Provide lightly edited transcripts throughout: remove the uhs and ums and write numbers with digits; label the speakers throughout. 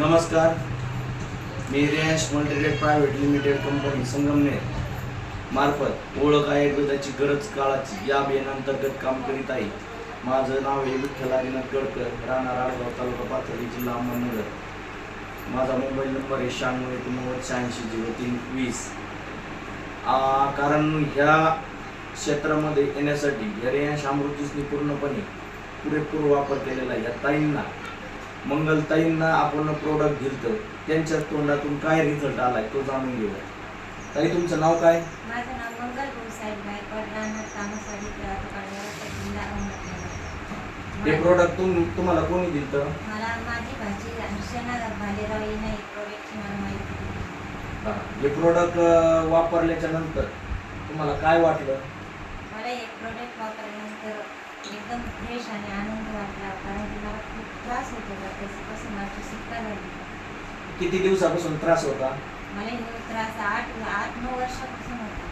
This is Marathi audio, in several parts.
Speaker 1: नमस्कार, मी Riyansh multirate private limited company Sangamner मार्फत ओळख आयुर्वेदाची गरज काळाची या अभियानांतर्गत काम करीत आहे. माझं नाव आहे विठ्ठल आदिनाथ गडकर, राहणार आडगाव, तालुका पाथर्डी, जिल्हा अहमदनगर. माझा मोबाईल नंबर आहे 96 कारण ह्या क्षेत्रामध्ये येण्यासाठी या रियांश अमृत ज्यूसनी पूर्णपणे पुरेपूर वापर केलेला आहे. या ताईंना, मंगलताईंना आपण प्रोडक्ट दिलं, त्यांच्या तोंडातून काय रिझल्ट आलाय तो जाणून घेऊया. ताई, तुमचं नाव काय?
Speaker 2: माझं नाव मंगल भाऊसाहेब गायकवाड, राहणार तामसवाडी, जिल्हा अहमदनगर.
Speaker 1: हे प्रोडक्ट तुम्हाला कोणी दिलं?
Speaker 2: मला माझी भाची हर्षना भालेराव हिने एक प्रोडक्टची मला माहिती दिली.
Speaker 1: हे प्रोडक्ट वापरल्याच्या नंतर तुम्हाला काय वाटलं?
Speaker 2: मला एक प्रोडक्ट वापरल्यानंतर एकदम फ्रेश आणि आनंद वाटला, कारण की मला खूप त्रास होत होता त्याच्यापासून माझी सुटका झाली.
Speaker 1: किती दिवसापासून त्रास होता?
Speaker 2: मला हे त्रास 8-9 वर्षापासून होता.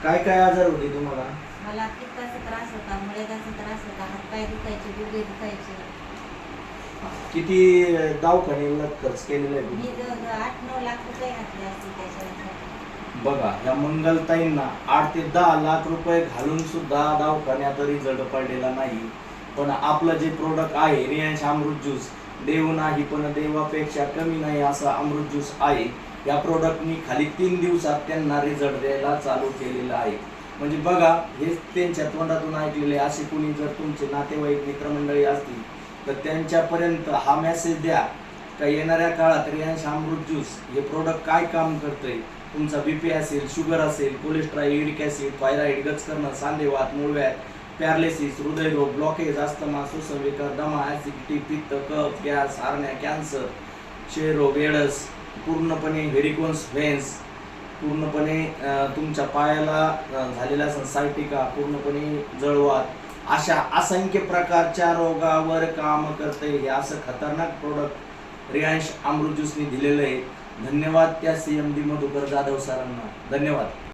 Speaker 1: काय काय आजार होते तुम्हाला?
Speaker 2: मला पित्ताचा त्रास होता, मुळव्याधाचा त्रास होता, हातपाय दुखायचे, गुडघे दुखायचे.
Speaker 1: किती दवाखान्याला खर्च केलेला आहे
Speaker 2: मी
Speaker 1: तुम्ही?
Speaker 2: 8-9 लाख रुपये घातले असतील त्याच्यासाठी.
Speaker 1: बघा, या मंगलताईंना 8 ते 10 लाख रुपये घालून सुद्धा दवाखान्यात रिझल्ट पडलेला नाही. पण आपलं जे प्रोडक्ट आहे रियांश अमृत ज्यूस, देव नाही पण देवापेक्षा कमी नाही असा अमृत ज्यूस आहे. या प्रोडक्टनी खाली 3 दिवसात त्यांना रिझल्ट द्यायला चालू केलेला आहे. म्हणजे बघा, हे त्यांच्या तोंडातून ऐकलेले. असे कोणी जर तुमचे नातेवाईक मित्रमंडळी असतील तर त्यांच्यापर्यंत हा मेसेज द्या का येणाऱ्या काळात रियांश अमृत ज्यूस हे प्रोडक्ट काय काम करतंय. तुमचा बीपी असेल, शुगर असेल, कोलेस्ट्रॉल, युरिक ॲसिड, थायरॉइड, गचकरणं, सांधेवात, मूळव्याध, पॅरालिसिस, हृदयरोग, ब्लॉकेज, अस्थमा, श्वसनविकार, दमा, ॲसिडिटी, पित्त, कफ, गॅस, हार्निया, कॅन्सर, क्षयरोग, एडस, पूर्णपणे व्हेरिकोन्स व्हेन्स, पूर्णपणे तुमच्या पायाला झालेला सायटिका, पूर्णपणे जळवात, अशा असंख्य प्रकारच्या रोगावर काम करते. हे असं खतरनाक प्रोडक्ट रियांश अमृत ज्यूसनी दिलेलं आहे. धन्यवाद त्या CMD मधुकर जाधव सरांना. धन्यवाद.